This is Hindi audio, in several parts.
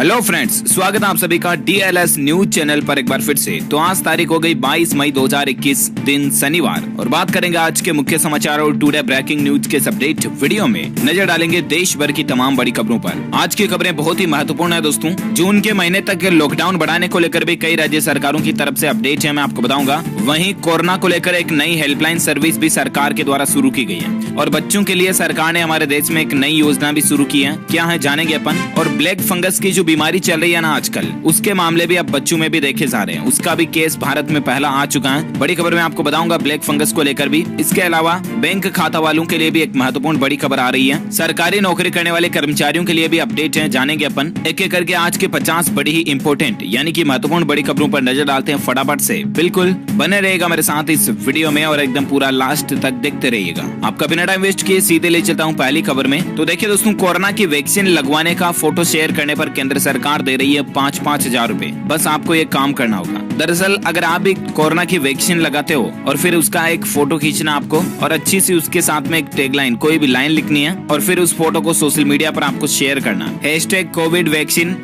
हेलो फ्रेंड्स, स्वागत है आप सभी का DLS न्यूज चैनल पर एक बार फिर से। तो आज तारीख हो गई 22 मई 2021 दिन शनिवार और बात करेंगे आज के मुख्य समाचार और टुडे ब्रेकिंग न्यूज के अपडेट वीडियो में नजर डालेंगे देश भर की तमाम बड़ी खबरों पर। आज की खबरें बहुत ही महत्वपूर्ण है दोस्तों। जून के महीने तक लॉकडाउन बढ़ाने को लेकर भी कई राज्य सरकारों की तरफ से अपडेट है, मैं आपको बताऊंगा। वहीं कोरोना को लेकर एक नई हेल्पलाइन सर्विस भी सरकार के द्वारा शुरू की गई है और बच्चों के लिए सरकार ने हमारे देश में एक नई योजना भी शुरू की है। क्या है जानेंगे अपन। और ब्लैक फंगस की जो बीमारी चल रही है ना आजकल, उसके मामले भी अब बच्चों में भी देखे जा रहे हैं। उसका भी केस भारत में पहला आ चुका है। बड़ी खबर में आपको बताऊंगा ब्लैक फंगस को लेकर भी। इसके अलावा बैंक खाता वालों के लिए भी एक महत्वपूर्ण बड़ी खबर आ रही है। सरकारी नौकरी करने वाले कर्मचारियों के लिए भी अपडेट है, जानेंगे अपन। एक एक करके आज के 50 बड़ी ही इंपोर्टेंट यानी कि महत्वपूर्ण बड़ी खबरों पर नजर डालते हैं फटाफट से। बिल्कुल बने रहेगा मेरे साथ इस वीडियो में और एकदम पूरा लास्ट तक देखते रहिएगा। आपका बिना टाइम वेस्ट किए सीधे ले चलता हूँ पहली खबर में। तो देखिए दोस्तों, कोरोना की वैक्सीन लगवाने का फोटो शेयर करने पर केंद्र सरकार दे रही है 5-5 हजार रूपए। बस आपको ये काम करना होगा। दरअसल अगर आप भी कोरोना की वैक्सीन लगाते हो और फिर उसका एक फोटो खींचना आपको और अच्छी सी उसके साथ में एक टैगलाइन, कोई भी लाइन लिखनी है और फिर उस फोटो को सोशल मीडिया पर आपको शेयर करना। #कोविड वैक्सीन,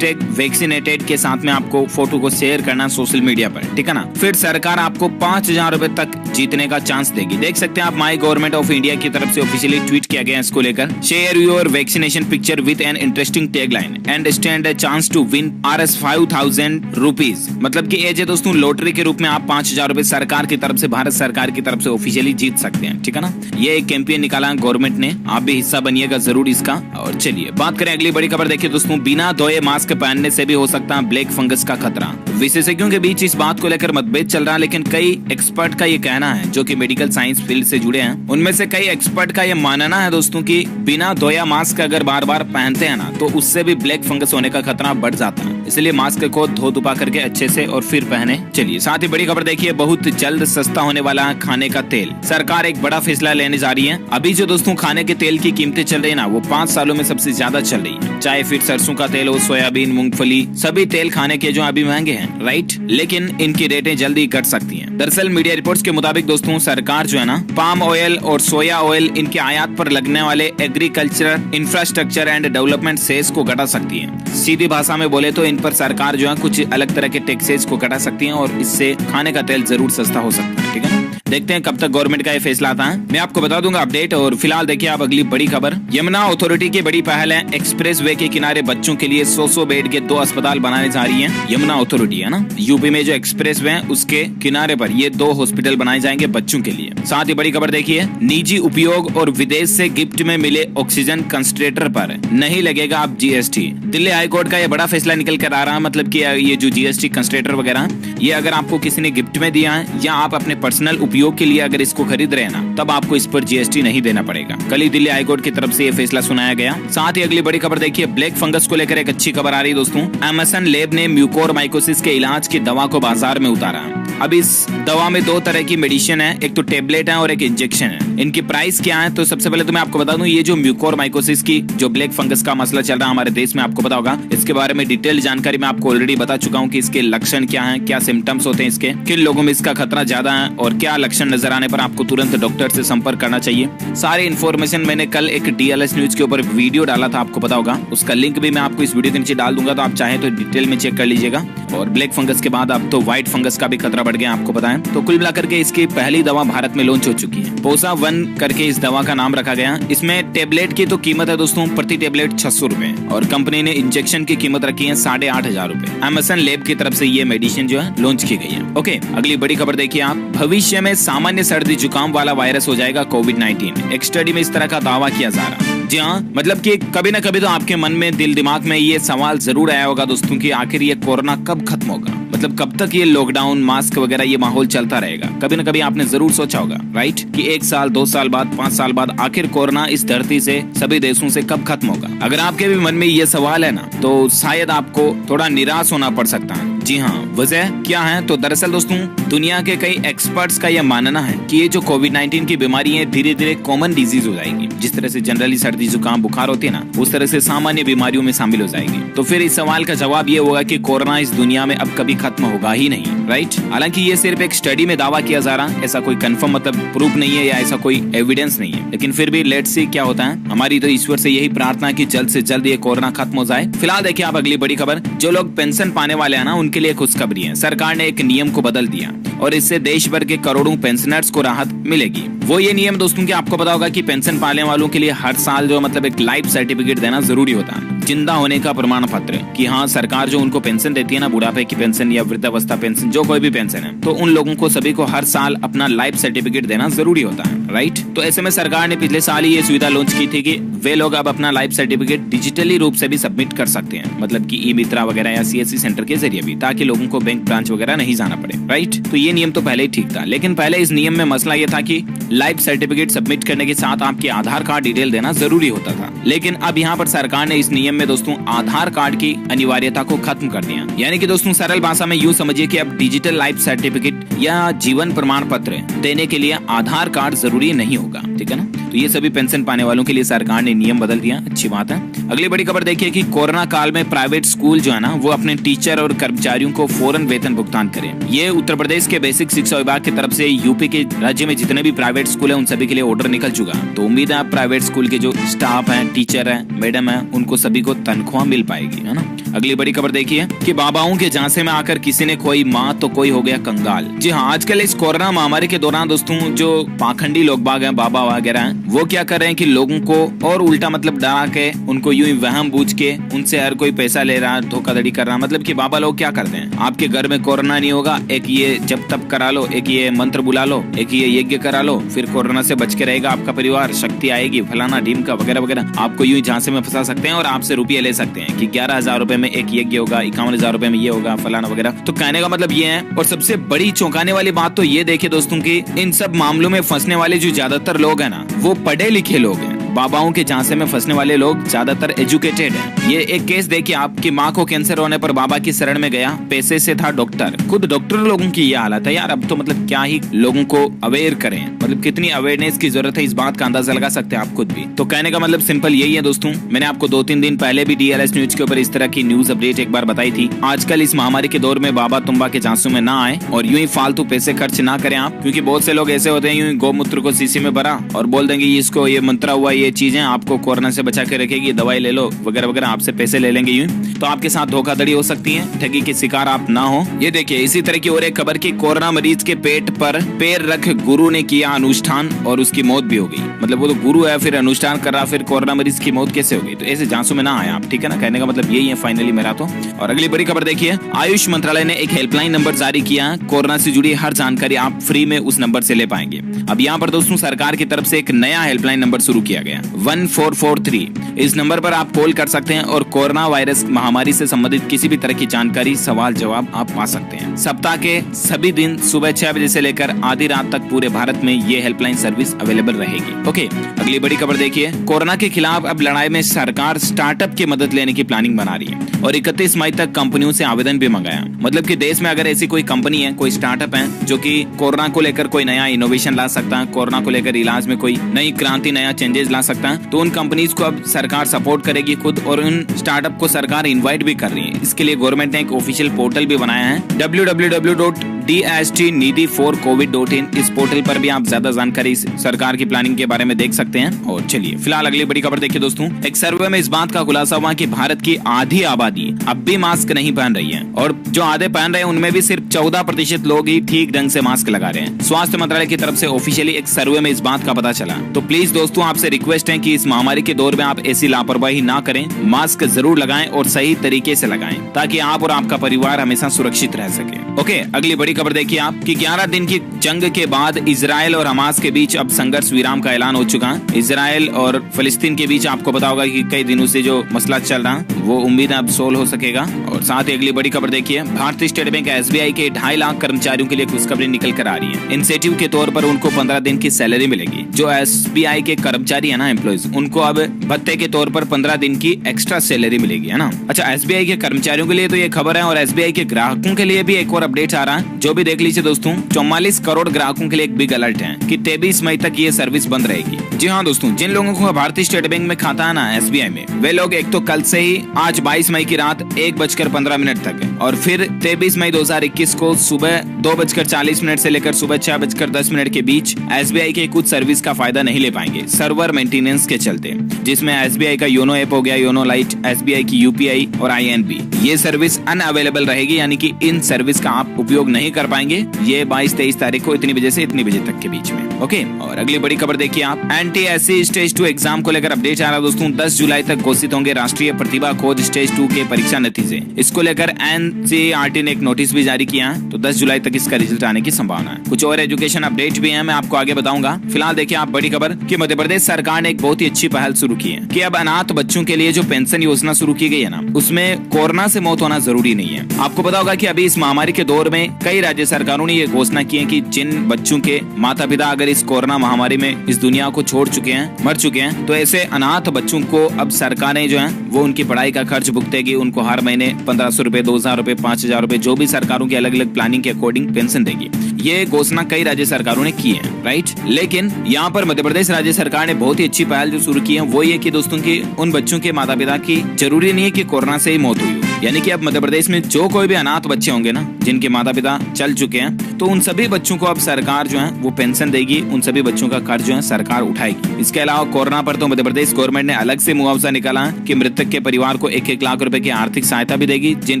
#वैक्सीनेटेड के साथ में आपको फोटो को शेयर करना सोशल मीडिया पर, ठीक है ना। फिर सरकार आपको 5,000 रूपए तक जीतने का चांस देगी। देख सकते हैं आप, माई गवर्नमेंट ऑफ इंडिया की तरफ से ऑफिशियली ट्वीट किया गया है इसको लेकर। Share your vaccination picture with an interesting tagline and stand a chance to win ₹5,000। मतलब कि एज है दोस्तों, लॉटरी के रूप में आप 5,000 रूपए सरकार की तरफ से, भारत सरकार की तरफ से ऑफिशियली जीत सकते हैं, ठीक है ना। ये एक कैंपेन निकाला है गवर्नमेंट ने, आप भी हिस्सा बनिएगा जरूर इसका। और चलिए बात करें अगली बड़ी खबर। देखिए दोस्तों, बिना धोए मास्क पहनने से भी हो सकता है ब्लैक फंगस का खतरा। विशेषज्ञों के बीच इस बात को लेकर मतभेद चल रहा है, लेकिन कई एक्सपर्ट का ये कहना है जो कि मेडिकल साइंस फील्ड से जुड़े हैं। उनमें से कई एक्सपर्ट का ये मानना है दोस्तों कि बिना धोया मास्क अगर बार बार पहनते हैं ना, तो उससे भी ब्लैक फंगस होने का खतरा बढ़ जाता है। इसलिए मास्क को धो धुपा करके अच्छे से और फिर पहने। चलिए साथ ही बड़ी खबर देखिए, बहुत जल्द सस्ता होने वाला है खाने का तेल। सरकार एक बड़ा फैसला लेने जा रही है। अभी जो दोस्तों खाने के तेल की कीमतें चल रही है ना, वो 5 सालों में सबसे ज्यादा चल रही है। चाहे फिर सरसों का तेल हो, सोयाबीन, मूंगफली, सभी तेल खाने के जो अभी महंगे हैं, राइट। लेकिन इनकी रेटें जल्दी घट सकती हैं। दरअसल मीडिया रिपोर्ट्स के मुताबिक दोस्तों, सरकार जो है ना, पाम ऑयल और सोया ऑयल इनके आयात पर लगने वाले agriculture infrastructure and development cess को घटा सकती है। सीधी भाषा में बोले तो इन पर सरकार जो है कुछ अलग तरह के टैक्सेस को घटा सकती है और इससे खाने का तेल जरूर सस्ता हो सकता है, ठीक है। देखते हैं कब तक गवर्नमेंट का ये फैसला आता है, मैं आपको बता दूंगा अपडेट। और फिलहाल देखिए आप अगली बड़ी खबर। यमुना अथॉरिटी की बड़ी पहल है। एक्सप्रेस वे के किनारे बच्चों के लिए 100 बेड के 2 अस्पताल बनाने जा रही है यमुना अथॉरिटी, है ना। यूपी में जो एक्सप्रेस वे है उसके किनारे पर ये 2 हॉस्पिटल बनाए जाएंगे बच्चों के लिए। साथ ही बड़ी खबर देखिए, निजी उपयोग और विदेश से गिफ्ट में मिले ऑक्सीजन कंसंट्रेटर पर नहीं लगेगा अब GST। दिल्ली हाईकोर्ट का ये बड़ा फैसला निकल कर आ रहा है। मतलब कि ये जो GST कंसंट्रेटर वगैरह, ये अगर आपको किसी ने गिफ्ट में दिया है या आप अपने पर्सनल उपयोग के लिए अगर इसको खरीद रहे हैं ना, तब आपको इस पर GST नहीं देना पड़ेगा। कल ही दिल्ली हाईकोर्ट की तरफ से ये फैसला सुनाया गया। साथ ही अगली बड़ी खबर देखिए, ब्लैक फंगस को लेकर एक अच्छी खबर आ रही है दोस्तों। एमएसएन लैब ने म्यूकोरमाइकोसिस के इलाज की दवा को बाजार में उतारा है। अब इस दवा में 2 तरह की मेडिसिन है, एक तो टेबलेट है और एक इंजेक्शन है। इनकी प्राइस क्या है, तो सबसे पहले तो मैं आपको बता दूं, ये जो म्यूकोरमाइकोसिस की जो ब्लैक फंगस का मसला चल रहा है हमारे देश में, आपको पता होगा। इसके बारे में डिटेल जानकारी मैं आपको ऑलरेडी बता चुका हूँ कि इसके लक्षण क्या हैं, क्या सिम्टम्स होते हैं इसके, किन लोगों में इसका खतरा ज्यादा है और क्या लक्षण नजर आने पर आपको तुरंत डॉक्टर से संपर्क करना चाहिए। सारी इन्फॉर्मेशन मैंने कल एक DLS न्यूज के ऊपर वीडियो डाला था, आपको पता होगा। उसका लिंक भी मैं आपको इस वीडियो के नीचे डाल दूंगा, तो आप चाहे तो डिटेल में चेक कर लीजिएगा। और ब्लैक फंगस के बाद अब तो व्हाइट फंगस का भी खतरा बढ़ गया, आपको पता है। तो कुल मिलाकर के इसकी पहली दवा भारत में लॉन्च हो चुकी है। पोसा 1 करके इस दवा का नाम रखा गया। इसमें टेबलेट की तो कीमत है दोस्तों प्रति टेबलेट 600 रूपए और कंपनी ने इंजेक्शन की कीमत रखी है 8,500 रूपए। एमएसएन लैब की तरफ से ये मेडिसिन जो है लॉन्च की गई है। ओके, अगली बड़ी खबर देखिए आप। भविष्य में सामान्य सर्दी जुकाम वाला वायरस हो जाएगा कोविड-19। एक स्टडी में इस तरह का दावा किया जा रहा है। जी हाँ, मतलब कि कभी ना कभी तो आपके मन में, दिल दिमाग में ये सवाल जरूर आया होगा दोस्तों कि आखिर ये कोरोना कब खत्म होगा। मतलब कब तक ये लॉकडाउन, मास्क वगैरह ये माहौल चलता रहेगा। कभी ना कभी आपने जरूर सोचा होगा, राइट, कि 1 साल, 2 साल बाद, 5 साल बाद आखिर कोरोना इस धरती से, सभी देशों से कब खत्म होगा। अगर आपके भी मन में ये सवाल है ना, तो शायद आपको थोड़ा निराश होना पड़ सकता है। जी हाँ, वजह क्या है? तो दरअसल दोस्तों दुनिया के कई एक्सपर्ट्स का यह मानना है कि ये जो कोविड-19 की बीमारी है धीरे धीरे कॉमन डिजीज हो जाएगी। जिस तरह से जनरली सर्दी जुकाम बुखार होती है ना, उस तरह से सामान्य बीमारियों में शामिल हो जाएगी। तो फिर इस सवाल का जवाब ये होगा कि कोरोना इस दुनिया में अब कभी खत्म होगा ही नहीं, राइट? हालांकि ये सिर्फ एक स्टडी में दावा किया जा रहा है, ऐसा कोई कंफर्म मतलब प्रूफ नहीं है या ऐसा कोई एविडेंस नहीं है, लेकिन फिर भी लेट्स सी क्या होता है। हमारी तो ईश्वर से यही प्रार्थना है कि जल्द से जल्द ये कोरोना खत्म हो जाए। फिलहाल देखिए आप अगली बड़ी खबर, जो लोग पेंशन पाने वाले हैं ना, उनके लिए खुशखबरी है। सरकार ने एक नियम को बदल दिया और इससे देश भर के करोड़ों पेंशनर्स को राहत मिलेगी। वो ये नियम दोस्तों कि आपको पता होगा कि पेंशन पाने वालों के लिए हर साल जो मतलब एक लाइफ सर्टिफिकेट देना जरूरी होता है, जिंदा होने का प्रमाण पत्र कि हाँ सरकार जो उनको पेंशन देती है ना, बुढ़ापे की पेंशन या वृद्धावस्था पेंशन, जो कोई भी पेंशन है, तो उन लोगों को सभी को हर साल अपना लाइफ सर्टिफिकेट देना जरूरी होता है, राइट? तो ऐसे में सरकार ने पिछले साल ही ये सुविधा लॉन्च की थी कि वे लोग अब अपना लाइफ सर्टिफिकेट डिजिटली रूप से भी सबमिट कर सकते हैं, मतलब कि ई-मित्रा वगैरह या सीएससी सेंटर के जरिए भी, ताकि लोगों को बैंक ब्रांच वगैरह नहीं जाना पड़े, राइट? तो ये नियम तो पहले ही ठीक था, लेकिन पहले इस नियम में मसला ये था कि लाइफ सर्टिफिकेट सबमिट करने के साथ आपके आधार कार्ड डिटेल देना जरूरी होता था। लेकिन अब यहाँ पर सरकार ने इस नियम में दोस्तों आधार कार्ड की अनिवार्यता को खत्म कर दिया। यानी कि दोस्तों सरल भाषा में यूं समझिए कि अब डिजिटल लाइफ सर्टिफिकेट या जीवन प्रमाण पत्र देने के लिए आधार कार्ड जरूरी नहीं होगा, ठीक है ना? तो ये सभी पेंशन पाने वालों के लिए सरकार ने नियम बदल दिया, अच्छी बात है। अगली बड़ी खबर देखिए कि कोरोना काल में प्राइवेट स्कूल जो है ना, वो अपने टीचर और कर्मचारियों को फौरन वेतन भुगतान करें। ये उत्तर प्रदेश के बेसिक शिक्षा विभाग की तरफ से यूपी के राज्य में जितने भी प्राइवेट स्कूल है उन सभी के लिए ऑर्डर निकल चुका। तो उम्मीद है प्राइवेट स्कूल के जो स्टाफ है, टीचर है, मैडम है, उनको सभी को तनख्वाह मिल पाएगी, है ना? अगली बड़ी खबर देखिए कि बाबाओं के झांसे में आकर किसी ने खोई माँ तो कोई हो गया कंगाल। जी हाँ, आजकल इस कोरोना महामारी के दौरान दोस्तों जो पाखंडी लोग बाग हैं, बाबा वगैरह हैं, वो क्या कर रहे हैं कि लोगों को और उल्टा मतलब डरा के, उनको यूं ही वहम बूझ के उनसे हर कोई पैसा ले रहा है, धोखाधड़ी कर रहा है। मतलब कि बाबा लोग क्या करते हैं, आपके घर में कोरोना नहीं होगा, एक ये जप तप करा लो, एक ये मंत्र बुला लो, एक ये यज्ञ करा लो, फिर कोरोना से बच के रहेगा आपका परिवार, शक्ति आएगी, फलाना ढीमका वगैरह वगैरह। आपको यूं झांसे में फंसा सकते हैं और आपसे रुपये ले सकते हैं कि 11,000 रुपए में एक यज्ञ होगा, 51,000 रुपए में ये होगा, फलाना वगैरह। तो कहने का मतलब ये है। और सबसे बड़ी चौंकाने वाली बात तो ये देखिए दोस्तों की इन सब मामलों में फंसने वाले जो ज्यादातर लोग हैं ना, वो पढ़े लिखे लोग हैं। बाबाओं के झांसे में फंसने वाले लोग ज्यादातर एजुकेटेड हैं। ये एक केस देखिए, आपकी माँ को कैंसर होने पर बाबा की शरण में गया, पैसे से था डॉक्टर, खुद डॉक्टर लोगों की ये हालत है यार। अब तो मतलब क्या ही लोगों को अवेयर करें, मतलब कितनी अवेयरनेस की जरूरत है, इस बात का अंदाजा लगा सकते हैं आप खुद भी। तो कहने का मतलब सिंपल यही है दोस्तों, मैंने आपको 2-3 दिन पहले भी डीएलएस न्यूज के ऊपर इस तरह की न्यूज अपडेट एक बार बताई थी। आजकल इस महामारी के दौर में बाबा तुम्बा के झांसों में ना आए और यूं ही फालतू पैसे खर्च ना करें आप, क्योंकि बहुत से लोग ऐसे होते हैं यूं ही गौमूत्र को शीशी में भरा और बोल देंगे इसको ये मंत्रा हुआ, ये चीजें आपको कोरोना से बचा के रखेगी, दवाई ले लो वगैरह वगैरह, आपसे पैसे ले लेंगे यूं। तो आपके साथ धोखाधड़ी हो सकती है, ठगी के शिकार आप ना हो। ये देखिए इसी तरह की और एक खबर की कोरोना मरीज के पेट पर पैर रख गुरु ने किया अनुष्ठान और उसकी मौत भी हो गई। मतलब वो तो गुरु है, फिर अनुष्ठान कर रहा, फिर कोरोना मरीज की मौत कैसे हो गई? तो ऐसे झांसों में ना आए आप, ठीक है ना? कहने का मतलब यही है फाइनली मेरा तो। और अगली बड़ी खबर देखिए, आयुष मंत्रालय ने एक हेल्पलाइन नंबर जारी किया। कोरोना से जुड़ी हर जानकारी आप फ्री में उस नंबर से ले पाएंगे। अब यहाँ पर दोस्तों सरकार की तरफ से एक नया हेल्पलाइन नंबर शुरू किया गया, 1443। इस नंबर पर आप कॉल कर सकते हैं और कोरोना वायरस महामारी से संबंधित किसी भी तरह की जानकारी, सवाल जवाब आप पा सकते हैं। सप्ताह के सभी दिन सुबह 6 बजे से लेकर आधी रात तक पूरे भारत में ये हेल्पलाइन सर्विस अवेलेबल रहेगी। ओके, अगली बड़ी खबर देखिए, कोरोना के खिलाफ अब लड़ाई में सरकार स्टार्टअप की मदद लेने की प्लानिंग बना रही है और 31 मई तक कंपनियों से आवेदन भी मंगाया। मतलब कि देश में अगर ऐसी कोई कंपनी है, कोई स्टार्टअप है जो कि कोरोना को लेकर कोई नया इनोवेशन ला सकता है, कोरोना को लेकर इलाज में कोई नई क्रांति, नया चेंजेस ला सकता है, तो उन कंपनीज को अब सरकार सपोर्ट करेगी खुद, और उन स्टार्टअप को सरकार इनवाइट भी कर रही है। इसके लिए गवर्नमेंट ने एक ऑफिशियल पोर्टल भी बनाया है, www.dstnidhi4covid.in। इस पोर्टल पर भी आप ज्यादा जानकारी सरकार की प्लानिंग के बारे में देख सकते हैं। और चलिए फिलहाल अगली बड़ी खबर देखिए दोस्तों, एक सर्वे में इस बात का खुलासा हुआ कि भारत की आधी आबादी अब भी मास्क नहीं पहन रही है, और जो आधे पहन रहे हैं उनमें भी सिर्फ 14% लोग ही ठीक ढंग से मास्क लगा रहे हैं। स्वास्थ्य मंत्रालय की तरफ से ऑफिशियली एक सर्वे में इस बात का पता चला। तो प्लीज दोस्तों आपसे रिक्वेस्ट है कि इस महामारी के दौर में आप ऐसी लापरवाही ना करें, मास्क जरूर लगाएं और सही तरीके से लगाएं, ताकि आप और आपका परिवार हमेशा सुरक्षित रह सके। ओके, अगली बड़ी खबर देखिए आप कि 11 दिन की जंग के बाद इजराइल और हमास के बीच अब संघर्ष विराम का ऐलान हो चुका है। इजराइल और फिलिस्तीन के बीच आपको पता होगा कि कई दिनों से जो मसला चल रहा है वो उम्मीद है अब सोल्व हो सकेगा। और साथ ही अगली बड़ी खबर देखिए, भारतीय स्टेट बैंक SBI के 2.5 लाख कर्मचारियों के लिए खुशखबरी निकल कर आ रही है। इंसेंटिव के तौर पर उनको 15 दिन की सैलरी मिलेगी। जो SBI के कर्मचारी है ना, एम्प्लॉइज, उनको अब भत्ते के तौर पर 15 दिन की एक्स्ट्रा सैलरी मिलेगी, है ना। अच्छा, SBI के कर्मचारियों के लिए तो ये खबर है, और SBI के ग्राहकों के लिए भी एक और अपडेट आ रहा है, जो भी देख लीजिए दोस्तों। 44 करोड़ ग्राहकों के लिए एक बिग अलर्ट है कि 23 मई तक ये सर्विस बंद रहेगी। जी हाँ दोस्तों, जिन लोगों को भारतीय स्टेट बैंक में खाता है ना SBI में, वे लोग एक तो कल से ही आज 22 मई की रात 1:15 तक और फिर 23 मई 2021 को सुबह 2:40 से लेकर सुबह 6:10 के बीच SBI के कुछ सर्विस का फायदा नहीं ले पाएंगे, सर्वर मेंटेनेंस के चलते, जिसमें SBI का योनो ऐप हो गया, योनो लाइट, SBI की UPI और INB, ये सर्विस अनअवेलेबल रहेगी, यानी कि इन सर्विस का आप उपयोग नहीं कर पाएंगे। ये 22-23 तारीख को इतनी बजे से इतनी बजे तक के बीच में। ओके, और अगली बड़ी खबर देखिए आप, NTSC स्टेज 2 एग्जाम को लेकर अपडेट आ रहा है दोस्तों। 10 जुलाई तक घोषित होंगे राष्ट्रीय प्रतिभा खोज स्टेज 2 के परीक्षा नतीजे। इसको लेकर NCERT ने एक नोटिस भी जारी किया है, तो 10 जुलाई तक इसका रिजल्ट आने की संभावना है। कुछ और एजुकेशन अपडेट भी है, मैं आपको आगे बताऊंगा। फिलहाल देखिए आप बड़ी खबर कि मध्य प्रदेश सरकार ने एक बहुत ही अच्छी पहल शुरू की है कि अब अनाथ बच्चों के लिए जो पेंशन योजना शुरू की गई है ना, उसमें कोरोना से मौत होना जरूरी नहीं है। आपको पता होगा कि अभी इस महामारी के दौर में कई राज्य सरकारों ने ये घोषणा की है कि जिन बच्चों के माता पिता अगर इस कोरोना महामारी में इस दुनिया को छोड़ चुके हैं, मर चुके हैं, तो ऐसे अनाथ बच्चों को अब सरकारें जो है वो उनकी पढ़ाई का खर्च भुगतेगी। उनको हर महीने 1500 रुपए, 2000 रुपए, 5000 रुपए, जो भी सरकारों की अलग अलग प्लानिंग के अकॉर्डिंग पेंशन देगी। ये घोषणा कई राज्य सरकारों ने की है, राइट। लेकिन यहाँ पर मध्य प्रदेश राज्य सरकार ने बहुत ही अच्छी पहल जो शुरू की है वो ये कि दोस्तों की उन बच्चों के माता पिता की जरूरी नहीं है कि कोरोना से ही मौत हुई हो, यानी कि अब मध्य प्रदेश में जो कोई भी अनाथ बच्चे होंगे ना, जिनके माता पिता चल चुके हैं, तो उन सभी बच्चों को अब सरकार जो है वो पेंशन देगी, उन सभी बच्चों का खर्च जो है सरकार उठाएगी। इसके अलावा कोरोना पर तो मध्य प्रदेश गवर्नमेंट ने अलग से मुआवजा निकाला कि मृतक के परिवार को 1-1 लाख रुपए की आर्थिक सहायता भी देगी जिन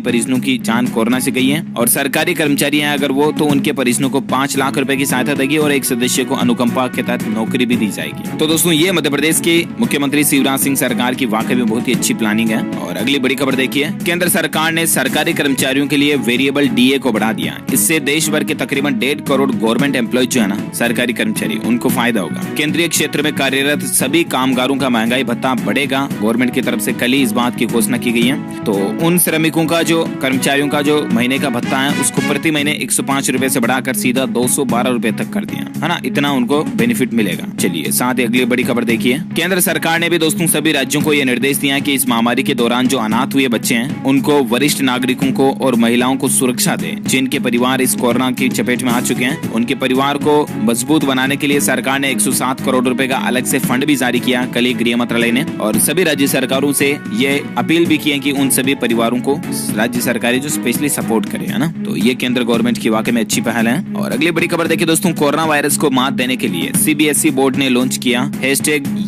परिजनों की जान कोरोना से गई है, और सरकारी कर्मचारी हैं अगर वो, तो उनके परिजनों को 5 लाख रुपए की सहायता देगी और एक सदस्य को अनुकंपा के तहत नौकरी भी दी जाएगी। तो दोस्तों ये मध्य प्रदेश के मुख्यमंत्री शिवराज सिंह सरकार की वाकई में बहुत ही अच्छी प्लानिंग है। और अगली बड़ी खबर देखिए, केंद्र सरकार ने सरकारी कर्मचारियों के लिए वेरिएबल DA को बढ़ा दिया। इससे देश भर के तकरीबन 1.5 करोड़ गवर्नमेंट एम्प्लॉय जो है ना, सरकारी कर्मचारी, उनको फायदा होगा। केंद्रीय क्षेत्र में कार्यरत सभी कामगारों का महंगाई भत्ता बढ़ेगा। गवर्नमेंट की तरफ से कल ही इस बात की घोषणा की गई है। तो उन श्रमिकों का जो कर्मचारियों का जो महीने का भत्ता है उसको प्रति महीने 105 रुपए से बढ़ाकर सीधा 212 रुपए तक कर दिया, है ना। इतना उनको बेनिफिट मिलेगा। चलिए साथ ही अगली बड़ी खबर देखिए, केंद्र सरकार ने भी दोस्तों सभी राज्यों को यह निर्देश दिया कि इस महामारी के दौरान जो अनाथ हुए बच्चे हैं उनको, वरिष्ठ नागरिकों को और महिलाओं को सुरक्षा दे जिनके परिवार इस कोरोना की चपेट में आ चुके हैं। उनके परिवार को मजबूत बनाने के लिए सरकार ने 107 करोड़ रुपए का अलग से फंड भी जारी किया कल ही गृह मंत्रालय ने, और सभी राज्य सरकारों से ये अपील भी की है कि उन सभी परिवारों को राज्य सरकारें जो स्पेशली सपोर्ट करे, है ना। तो ये केंद्र गवर्नमेंट की वाकई में अच्छी पहल है। और अगली बड़ी खबर देखिए दोस्तों, कोरोना वायरस को मात देने के लिए CBSE बोर्ड ने लॉन्च किया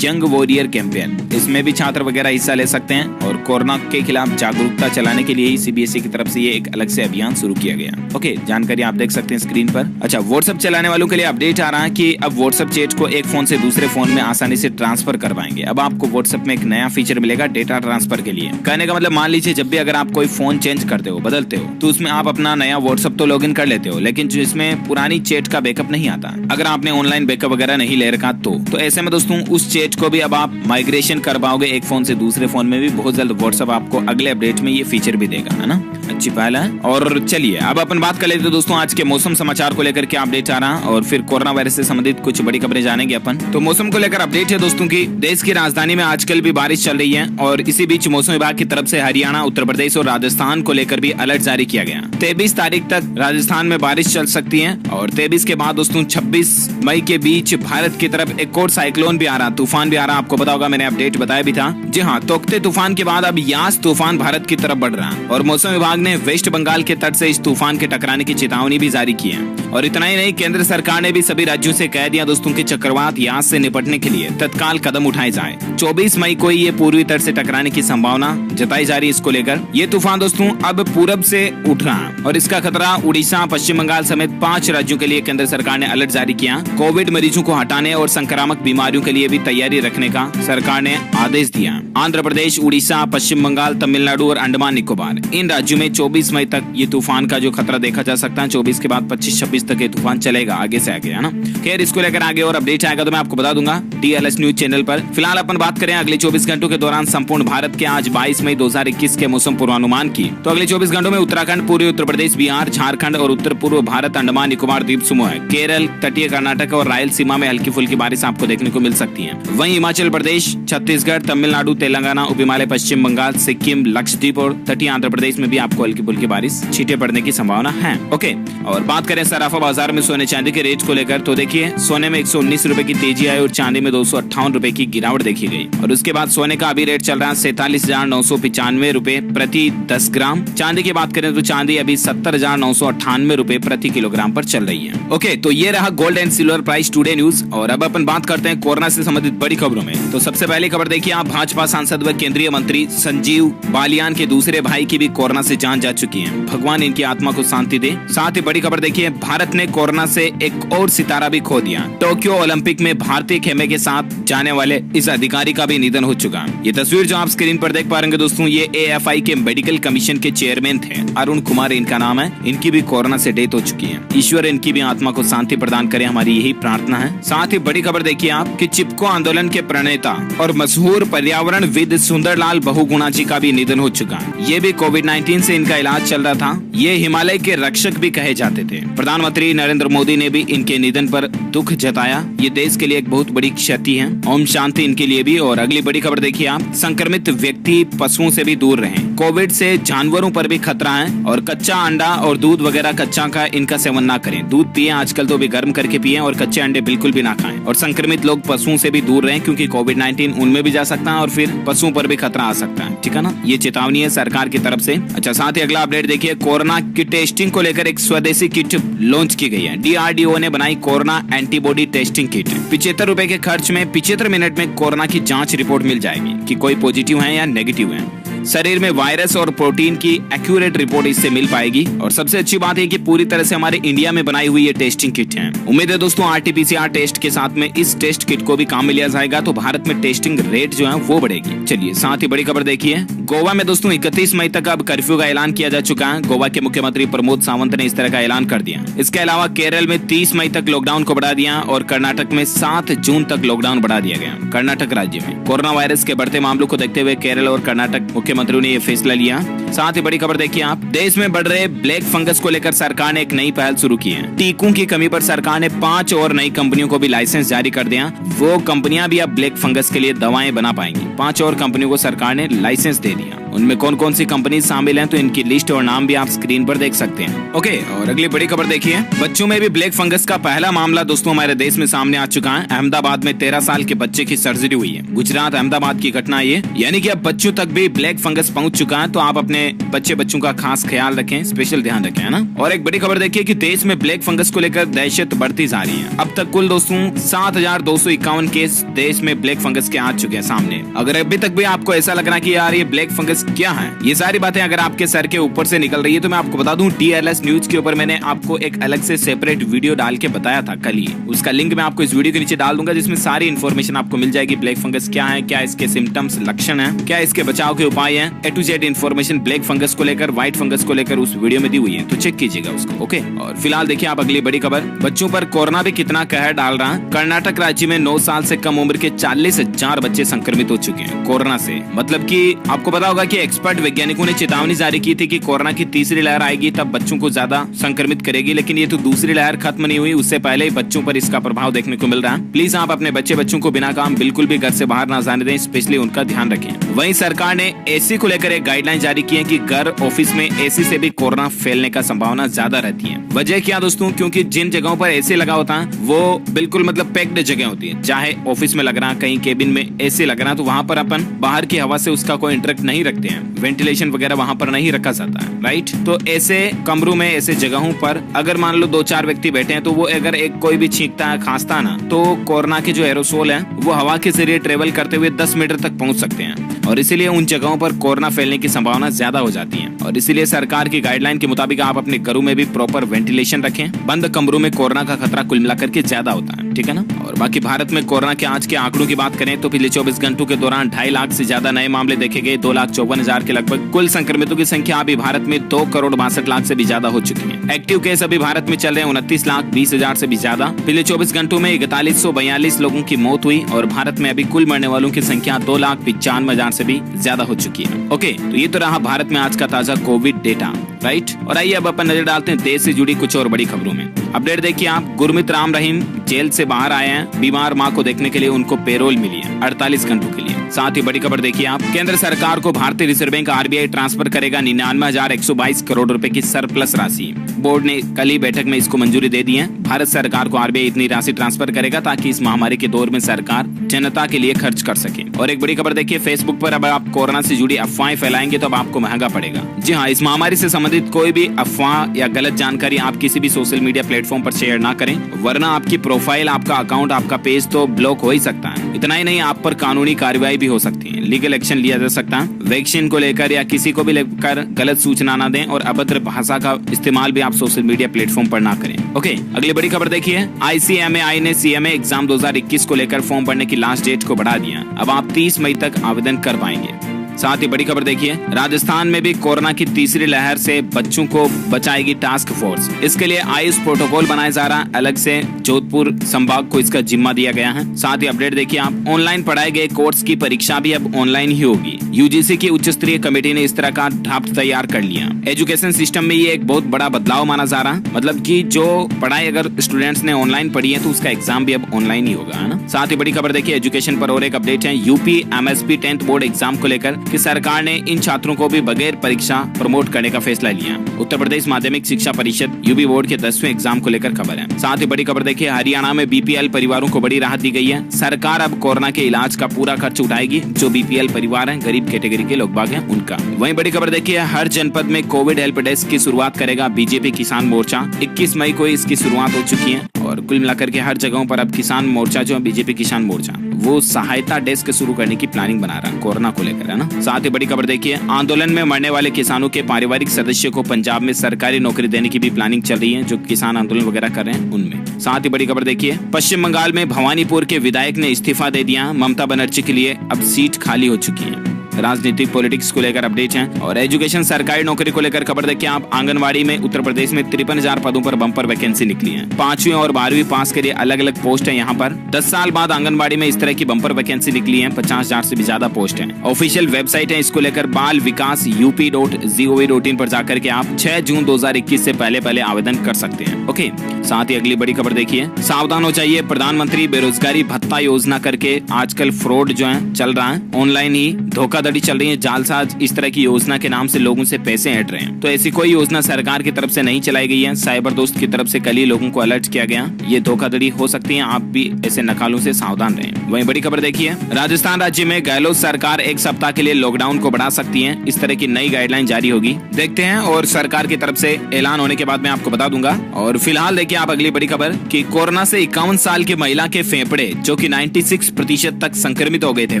#यंग वॉरियर कैंपेन। इसमें भी छात्र वगैरह हिस्सा ले सकते हैं और कोरोना के खिलाफ जागरूकता चलाने के लिए ही CBSE की तरफ से ये एक अलग से अभियान शुरू किया गया। ओके, जानकारी आप देख सकते हैं स्क्रीन पर। अच्छा, व्हाट्सएप चलाने वालों के लिए अपडेट आ रहा है कि अब व्हाट्सएप चैट को एक फोन से दूसरे फोन में आसानी से ट्रांसफर कर पाएंगे। अब आपको व्हाट्सएप में एक नया फीचर मिलेगा डेटा ट्रांसफर के लिए। कहने का मतलब, मान लीजिए जब भी अगर आप कोई फोन चेंज करते हो, बदलते हो, तो उसमें आप अपना नया व्हाट्सएप तो लॉगिन कर लेते हो, लेकिन जो इसमें पुरानी चैट का बैकअप नहीं आता। अगर आपने ऑनलाइन बैकअप वगैरह नहीं ले रखा तो ऐसे में दोस्तों उस चैट को भी अब आप माइग्रेशन कर पाओगे एक फोन से दूसरे फोन में भी। बहुत जल्द व्हाट्सएप आपको अगले अपडेट में ये फीचर भी देगा, है ना। अच्छी पहल है। और चलिए अब अपन बात कर लेते हैं दोस्तों आज के मौसम समाचार को लेकर क्या अपडेट आ रहा है, और फिर कोरोना वायरस से संबंधित कुछ बड़ी खबरें जानेंगे अपन। तो मौसम को लेकर अपडेट है दोस्तों की देश की राजधानी में आजकल भी बारिश चल रही है, और इसी बीच मौसम विभाग की तरफ से हरियाणा, उत्तर प्रदेश और राजस्थान को लेकर भी अलर्ट जारी किया गया। 23 तारीख तक राजस्थान में बारिश चल सकती है, और 23 के बाद दोस्तों 26 मई के बीच भारत की तरफ एक और साइक्लोन भी आ रहा, तूफान भी आ रहा। आपको पता होगा, मैंने अपडेट बताया भी था। जी हाँ, तोकते तूफान के बाद अब यास तूफान भारत की तरफ बढ़ रहा है, और मौसम विभाग ने वेस्ट बंगाल के तट से इस तूफान के टकराने की चेतावनी भी जारी की है। और इतना ही नहीं, केंद्र सरकार ने भी सभी राज्यों से कह दिया दोस्तों कि चक्रवात यास से निपटने के लिए तत्काल कदम उठाए जाए। 24 मई को ये पूर्वी तट से टकराने की संभावना जताई जा रही है। इसको लेकर ये तूफान दोस्तों अब पूरब से उठ रहा है, और इसका खतरा उड़ीसा, पश्चिम बंगाल समेत 5 राज्यों के लिए केंद्र सरकार ने अलर्ट जारी किया। कोविड मरीजों को हटाने और संक्रामक बीमारियों के लिए भी तैयारी रखने का सरकार ने आदेश दिया। आंध्र प्रदेश, उड़ीसा, पश्चिम बंगाल, तमिलनाडु और अंडमान निकोबार, इन राज्यों में 24 मई तक ये तूफान का जो खतरा देखा जा सकता है। 24 के बाद बाद 25-26 तक ये तूफान चलेगा आगे से आगे, है ना। खैर इसको लेकर आगे और अपडेट आएगा तो मैं आपको बता दूंगा DLS न्यूज चैनल पर। फिलहाल अपन बात करें अगले 24 घंटों के दौरान संपूर्ण भारत के आज 22 मई 2021 के मौसम पूर्वानुमान की। तो अगले 24 घंटों में उत्तराखंड, पूर्वी उत्तर प्रदेश, बिहार, झारखंड और उत्तर पूर्व भारत, अंडमान निकोबार द्वीप समूह, केरल, तटीय कर्नाटक और रायलसीमा में हल्की फुल्की बारिश आपको देखने को मिल सकती है। वहीं हिमाचल प्रदेश, छत्तीसगढ़, तमिलनाडु, तेलंगाना, उप हिमालय, पश्चिम बंगाल, सिक्किम, लक्षद्वीप और तटीय आंध्र प्रदेश में भी आपको हल्की फुल्की बारिश छींटे पड़ने की संभावना है। ओके, और बात करें सराफा बाजार में सोने चांदी के रेट को लेकर तो देखिए सोने में 119 रुपए की तेजी आई और चांदी में 258 रुपए की गिरावट देखी गई। और उसके बाद सोने का अभी रेट चल रहा है 47,995 रुपए प्रति 10 ग्राम। चांदी की बात करें तो चांदी अभी 70,998 रुपए प्रति किलोग्राम पर चल रही है। ओके, तो ये रहा gold and silver price today news. और अब अपन बात करते हैं कोरोना से संबंधित बड़ी खबरों में। तो सबसे पहली खबर देखिए आप, भाजपा सांसद व केंद्रीय मंत्री संजीव बालियान के दूसरे भाई की भी कोरोना से जान जा चुकी है। भगवान इनकी आत्मा को शांति दे। साथ ही बड़ी खबर देखिए, भारत ने कोरोना से एक और सितारा भी खो दिया। टोक्यो ओलंपिक में भारतीय खेमे के साथ जाने वाले इस अधिकारी का भी निधन हो चुका। ये तस्वीर जो आप स्क्रीन पर देख पा रहे हैं दोस्तों, ये AFI के मेडिकल कमीशन के चेयरमैन थे, अरुण कुमार इनका नाम है। इनकी भी कोरोना से डेथ हो चुकी है। ईश्वर इनकी भी आत्मा को शांति प्रदान करे, हमारी यही प्रार्थना है। साथ ही बड़ी खबर देखिए आप कि चिपको आंदोलन के प्रणेता और मशहूर पर्यावरणविद सुंदरलाल बहुगुणा जी का भी निधन हो चुका। ये भी कोविड-19 से इनका इलाज चल रहा था। ये हिमालय के रक्षक भी कहे जाते थे। प्रधानमंत्री नरेंद्र मोदी ने भी इनके निधन पर दुख जताया। ये देश के लिए एक बहुत बड़ी क्षति है। ओम शांति इनके लिए भी। और अगली बड़ी खबर देखिए आप, संक्रमित व्यक्ति पशुओं से भी दूर रहें। कोविड से जानवरों पर भी खतरा है और कच्चा अंडा और दूध वगैरह कच्चा का इनका सेवन ना करें। दूध पिए आजकल तो भी गर्म करके पिए और कच्चे अंडे बिल्कुल भी ना खाएं। और संक्रमित लोग पशुओं से भी दूर रहें क्योंकि कोविड-19 उनमें भी जा सकता है और फिर पशुओं पर भी खतरा आ सकता है। ठीक है ना, ये चेतावनी है सरकार की तरफ से। अच्छा, साथ ही अगला अपडेट देखिए, कोरोना की टेस्टिंग को लेकर एक स्वदेशी किट लॉन्च की गई है। DRDO ने बनाई कोरोना एंटीबॉडी टेस्टिंग किट। 75 रुपए के खर्च में 75 मिनट में कोरोना की जांच रिपोर्ट मिल जाएगी कि कोई पॉजिटिव है या नेगेटिव है। शरीर में वायरस और प्रोटीन की एक्यूरेट रिपोर्ट इससे मिल पाएगी। और सबसे अच्छी बात है कि पूरी तरह से हमारे इंडिया में बनाई हुई ये टेस्टिंग किट है। उम्मीद है दोस्तों RT-PCR टेस्ट के साथ में इस टेस्ट किट को भी काम में लिया जाएगा तो भारत में टेस्टिंग रेट जो है वो बढ़ेगी। चलिए, साथ ही बड़ी खबर देखिए, गोवा में दोस्तों 31 मई तक अब कर्फ्यू का ऐलान किया जा चुका है। गोवा के मुख्यमंत्री प्रमोद सावंत ने इस तरह का ऐलान कर दिया। इसके अलावा केरल में 30 मई तक लॉकडाउन को बढ़ा दिया और कर्नाटक में 7 जून तक लॉकडाउन बढ़ा दिया गया। कर्नाटक राज्य में कोरोना वायरस के बढ़ते मामलों को देखते हुए केरल और कर्नाटक मुख्यमंत्रियों ने यह फैसला लिया। साथ ही बड़ी खबर देखिए आप, देश में बढ़ रहे ब्लैक फंगस को लेकर सरकार ने एक नई पहल शुरू की है। टीकों की कमी पर सरकार ने 5 और नई कंपनियों को भी लाइसेंस जारी कर दिया। वो कंपनियां भी अब ब्लैक फंगस के लिए दवाएं बना पाएंगी। 5 और कंपनियों को सरकार ने लाइसेंस दे दिया। उनमें कौन कौन सी कंपनी शामिल हैं तो इनकी लिस्ट और नाम भी आप स्क्रीन पर देख सकते हैं। ओके, और अगली बड़ी खबर देखिए, बच्चों में भी ब्लैक फंगस का पहला मामला दोस्तों हमारे देश में सामने आ चुका है। अहमदाबाद में 13 साल के बच्चे की सर्जरी हुई है। गुजरात अहमदाबाद की घटना ये, यानी कि अब बच्चों तक भी ब्लैक फंगस पहुंच चुका है। तो आप अपने बच्चों का खास ख्याल रखें, स्पेशल ध्यान रखें, है ना। और एक बड़ी खबर देखिए कि देश में ब्लैक फंगस को लेकर दहशत बढ़ती जा रही है। अब तक कुल दोस्तों 7,251 केस देश में ब्लैक फंगस के आ चुके हैं सामने। अगर अभी तक भी आपको ऐसा लग रहा है कि यार ये ब्लैक फंगस क्या है, ये सारी बातें अगर आपके सर के ऊपर से निकल रही है तो मैं आपको बता दूं DLS न्यूज के ऊपर मैंने आपको एक अलग से सेपरेट वीडियो डाल के बताया था कल ही। उसका लिंक मैं आपको इस वीडियो के नीचे डाल दूंगा जिसमें सारी इन्फॉर्मेशन आपको मिल जाएगी। ब्लैक फंगस क्या है, क्या इसके सिम्टम्स लक्षण है, क्या इसके बचाव के उपाय हैं, A to Z information black fungus को लेकर, व्हाइट फंगस को लेकर उस वीडियो में दी हुई है, तो चेक कीजिएगा उसको। ओके, और फिलहाल देखिए आप अगली बड़ी खबर, बच्चों पर कोरोना भी कितना कहर डाल रहा है। कर्नाटक राज्य में 9 साल से कम उम्र के 40,000 बच्चे संक्रमित हो चुके हैं कोरोना से। मतलब कि आपको पता होगा कि एक्सपर्ट वैज्ञानिकों ने चेतावनी जारी की थी कि कोरोना की तीसरी लहर आएगी तब बच्चों को ज्यादा संक्रमित करेगी, लेकिन ये तो दूसरी लहर खत्म नहीं हुई, उससे पहले ही बच्चों पर इसका प्रभाव देखने को मिल रहा है। प्लीज आप अपने बच्चों को बिना काम बिल्कुल भी घर से बाहर ना जाने दें, स्पेशली उनका ध्यान रखें। वहीं सरकार ने AC को लेकर एक गाइडलाइन जारी की है कि घर ऑफिस में AC से भी कोरोना फैलने का संभावना ज्यादा रहती है। वजह क्या दोस्तों, क्योंकि जिन जगहों पर AC लगा होता है वो बिल्कुल मतलब पैक्ड जगह होती है। चाहे ऑफिस में लग रहा, कहीं केबिन में AC लग रहा, तो वहाँ पर अपन बाहर की हवा से उसका कोई इंटरेक्ट नहीं रखते हैं, वेंटिलेशन वगैरह वहाँ पर नहीं रखा जाता है, राइट। तो ऐसे कमरों में, ऐसे जगहों पर अगर मान लो 2-4 व्यक्ति बैठे हैं तो वो अगर एक कोई भी छींकता है, खांसता है ना, तो कोरोना के जो एरोसोल है वो हवा के जरिए ट्रेवल करते हुए 10 मीटर तक पहुंच सकते हैं और इसीलिए उन जगहों पर कोरोना फैलने की संभावना ज्यादा हो जाती है। और इसीलिए सरकार की गाइडलाइन के मुताबिक आप अपने घरों में भी प्रॉपर वेंटिलेशन रखें। बंद कमरों में कोरोना का खतरा कुल मिलाकर के ज्यादा होता है, ठीक है ना। और बाकी भारत में कोरोना के आज के आंकड़ों की बात करें तो पिछले 24 घंटों के दौरान 2.5 लाख से ज्यादा नए मामले देखे गए, 2,54,000 52,000 के लगभग। कुल संक्रमितों की संख्या अभी भारत में 2,62,00,000 से भी ज्यादा हो चुकी है। एक्टिव केस अभी भारत में चल रहे हैं 29,20,000 से भी ज्यादा। पिछले 24 घंटों में 4142 लोगों की मौत हुई और भारत में अभी कुल मरने वालों की संख्या 2,95,000 से भी ज्यादा हो चुकी है। ओके, तो ये तो रहा भारत में आज का ताजा कोविड डेटा, राइट। और आइए अब अपन नजर डालते हैं देश से जुड़ी कुछ और बड़ी खबरों में। अपडेट देखिए आप, गुरमीत राम रहीम जेल से बाहर आए हैं। बीमार मां को देखने के लिए उनको पेरोल मिली है 48 घंटों के लिए। साथ ही बड़ी खबर देखिए आप, केंद्र सरकार को भारतीय रिजर्व बैंक आरबीआई ट्रांसफर करेगा 99,122 करोड़ रुपए की सरप्लस राशि। बोर्ड ने कल ही बैठक में इसको मंजूरी दे दी है। भारत सरकार को आरबीआई इतनी राशि ट्रांसफर करेगा ताकि इस महामारी के दौर में सरकार जनता के लिए खर्च कर सके। और एक बड़ी खबर देखिए, फेसबुक पर अब आप कोरोना से जुड़ी अफवाहें फैलाएंगे तो अब आपको महंगा पड़ेगा। जी हाँ, इस महामारी से संबंधित कोई भी अफवाह या गलत जानकारी आप किसी भी सोशल मीडिया प्लेटफॉर्म पर शेयर ना करें, वरना आपकी प्रोफाइल, आपका अकाउंट, आपका पेज तो ब्लॉक हो ही सकता है। इतना ही नहीं, आप पर कानूनी कार्रवाई भी हो सकती है, लीगल एक्शन लिया जा सकता है। वैक्सीन को लेकर या किसी को भी लेकर गलत सूचना ना दें और अभद्र भाषा का इस्तेमाल भी आप सोशल मीडिया प्लेटफॉर्म पर ना करें। ओके, अगली बड़ी खबर देखिए, ICMAI ने CMA एग्जाम 2021 को लेकर फॉर्म भरने की लास्ट डेट को बढ़ा दिया। अब आप 30 मई तक आवेदन कर पाएंगे। साथ ही बड़ी खबर देखिए, राजस्थान में भी कोरोना की तीसरी लहर से बच्चों को बचाएगी टास्क फोर्स। इसके लिए आयुष प्रोटोकॉल बनाया जा रहा है, अलग से जोधपुर संभाग को इसका जिम्मा दिया गया है। साथ ही अपडेट देखिए आप, ऑनलाइन पढ़ाए गए कोर्स की परीक्षा भी अब ऑनलाइन ही होगी। UGC की उच्च स्तरीय कमेटी ने इस तरह का ड्राफ्ट तैयार कर लिया। एजुकेशन सिस्टम में ये एक बहुत बड़ा बदलाव माना जा रहा है, मतलब कि जो पढ़ाई अगर स्टूडेंट्स ने ऑनलाइन पढ़ी है तो उसका एग्जाम भी अब ऑनलाइन ही होगा, है ना। साथ ही बड़ी खबर देखिए एजुकेशन पर और एक अपडेट है, UP MSP 10th board exam को लेकर कि सरकार ने इन छात्रों को भी बगैर परीक्षा प्रमोट करने का फैसला लिया। उत्तर प्रदेश माध्यमिक शिक्षा परिषद UP बोर्ड के 10वें एग्जाम को लेकर खबर है। साथ ही बड़ी खबर देखिए, हरियाणा में BPL परिवारों को बड़ी राहत दी गई है। सरकार अब कोरोना के इलाज का पूरा खर्च उठाएगी। जो BPL परिवार हैं, गरीब कैटेगरी के लोग बाग हैं, उनका। वहीं बड़ी खबर देखिए, हर जनपद में कोविड हेल्प डेस्क की शुरुआत करेगा बीजेपी किसान मोर्चा। 21 मई को इसकी शुरुआत हो चुकी है और कुल मिलाकर के हर जगहों पर अब किसान मोर्चा जो है, बीजेपी किसान मोर्चा, वो सहायता डेस्क शुरू करने की प्लानिंग बना रहा है कोरोना को लेकर, है ना। साथ ही बड़ी खबर देखिए, आंदोलन में मरने वाले किसानों के पारिवारिक सदस्यों को पंजाब में सरकारी नौकरी देने की भी प्लानिंग चल रही है, जो किसान आंदोलन वगैरह कर रहे हैं उनमें। साथ ही बड़ी खबर देखिए, पश्चिम बंगाल में भवानीपुर के विधायक ने इस्तीफा दे दिया। ममता बनर्जी के लिए अब सीट खाली हो चुकी है। राजनीतिक पॉलिटिक्स को लेकर अपडेट हैं। और एजुकेशन सरकारी नौकरी को लेकर खबर देखिए आप, आंगनवाड़ी में उत्तर प्रदेश में 53,000 पदों पर बम्पर वैकेंसी निकली है। 5वीं और 12वीं पास के लिए अलग अलग पोस्ट है यहाँ पर। 10 साल बाद आंगनवाड़ी में इस तरह की बम्पर वैकेंसी निकली है। 50,000 से भी ज्यादा पोस्ट है। ऑफिशियल वेबसाइट है इसको लेकर, बाल विकास UP.gov.in पर जाकर के आप 6 जून 2021 से पहले आवेदन कर सकते हैं। ओके, साथ ही अगली बड़ी खबर देखिए, सावधान हो जाइए, प्रधानमंत्री बेरोजगारी भत्ता योजना करके आजकल फ्रॉड जो है चल रहा है, ऑनलाइन ही धोखाधड़ी चल रही है। जालसाज इस तरह की योजना के नाम से लोगों से पैसे ऐंठ रहे हैं। तो ऐसी कोई योजना सरकार की तरफ से नहीं चलाई गई है। साइबर दोस्त की तरफ से कल ही लोगों को अलर्ट किया गया, ये धोखाधड़ी हो सकती है, आप भी ऐसे नकालों से सावधान रहें। वहीं बड़ी खबर देखिए, राजस्थान राज्य में गहलोत सरकार 1 सप्ताह के लिए लॉकडाउन को बढ़ा सकती है। इस तरह की नई गाइडलाइन जारी होगी, देखते हैं। और सरकार की तरफ से ऐलान होने के बाद मैं आपको बता दूंगा। और फिलहाल देखिए आप अगली बड़ी खबर कि कोरोना से 51 साल की महिला के फेफड़े, जो कि 96% तक संक्रमित हो गए थे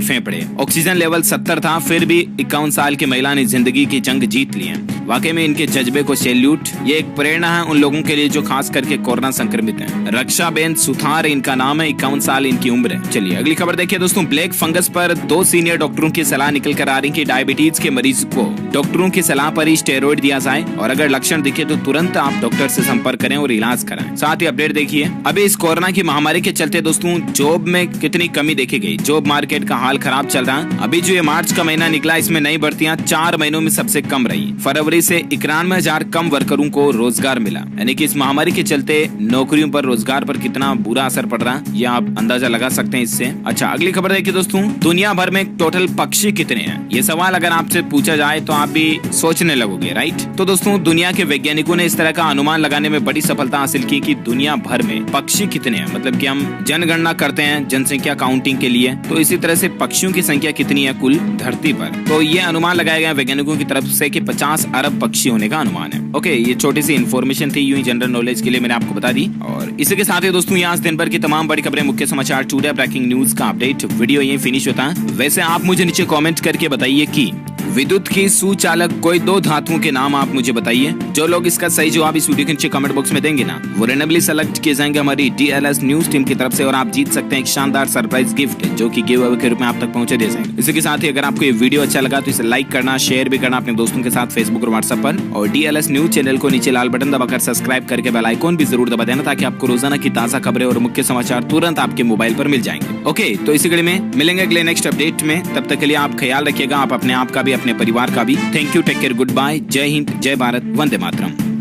फेफड़े, ऑक्सीजन लेवल 70 था, फिर भी 51 साल की महिला ने जिंदगी की जंग जीत ली है। वाकई में इनके जज्बे को सैल्यूट। ये एक प्रेरणा है उन लोगों के लिए जो खास करके कोरोना संक्रमित हैं। रक्षाबेन सुथार इनका नाम है, 51 साल इनकी उम्र है। चलिए अगली खबर देखिए दोस्तों, ब्लैक फंगस पर 2 सीनियर डॉक्टरों की सलाह निकल कर आ रही कि डायबिटीज के मरीज को डॉक्टरों की सलाह पर ही स्टेरॉइड दिया जाए और अगर लक्षण दिखे तो तुरंत आप डॉक्टर से संपर्क करें और इलाज कराएं। साथ ही अपडेट देखिए, अभी इस कोरोना की महामारी के चलते दोस्तों जॉब में कितनी कमी देखी गई। जॉब मार्केट का हाल खराब चल रहा है। अभी जो ये मार्च का महीना निकला, इसमें नई भर्तियां 4 महीनों में सबसे कम रही। फरवरी से 91,000 कम वर्करों को रोजगार मिला। यानी कि इस महामारी के चलते नौकरियों पर, रोजगार पर कितना बुरा असर पड़ रहा है, ये आप अंदाजा लगा सकते हैं इससे। अच्छा अगली खबर देखिए दोस्तों, दुनिया भर में टोटल पक्षी कितने हैं? ये सवाल अगर आपसे पूछा जाए तो आप भी सोचने लगोगे, राइट। तो दोस्तों दुनिया के वैज्ञानिकों ने इस तरह का अनुमान लगाने में बड़ी सफलता हासिल की कि दुनिया भर में पक्षी कितने हैं। मतलब कि हम जनगणना करते हैं जनसंख्या काउंटिंग के लिए, तो इसी तरह से पक्षियों की संख्या कितनी है कुल धरती पर। तो ये अनुमान लगाया गया वैज्ञानिकों की तरफ से कि 50 अरब पक्षी होने का अनुमान है। ओके, ये छोटी सी इन्फॉर्मेशन थी, यूं ही जनरल नॉलेज के लिए मैंने आपको बता दी। और इसी के साथ ही दोस्तों यहाँ दिन भर की तमाम बड़ी खबरें, मुख्य समाचार, टुडे ब्रेकिंग न्यूज का अपडेट वीडियो यही फिनिश होता है। वैसे आप मुझे नीचे कमेंट करके बताइए कि विद्युत की सुचालक कोई 2 धातुओं के नाम आप मुझे बताइए। जो लोग इसका सही जवाब इस वीडियो के नीचे कमेंट बॉक्स में देंगे ना, वो रेंडमली सेलेक्ट किए जाएंगे हमारी DLS न्यूज टीम की तरफ से और आप जीत सकते हैं एक शानदार सरप्राइज गिफ्ट जो कि गिव अवे के रूप में आप तक पहुंचे दे जाएंगे। इसी के साथ ही अगर आपको ये वीडियो अच्छा लगा तो इसे लाइक करना, शेयर भी करना अपने दोस्तों के साथ फेसबुक और व्हाट्सएप पर, और DLS न्यूज चैनल को नीचे लाल बटन दबाकर सब्सक्राइब करके बेल आइकॉन भी जरूर दबा देना ताकि आपको रोजाना की ताजा खबरें और मुख्य समाचार तुरंत आपके मोबाइल पर मिल जाएंगे। ओके, तो इसी कड़ी में मिलेंगे अगले नेक्स्ट अपडेट में। तब तक के लिए आप ख्याल रखिएगा, आप अपने आप का भी, अपने परिवार का भी। Thank you, take care, goodbye, जय हिंद, जय भारत, वंदे मातरम।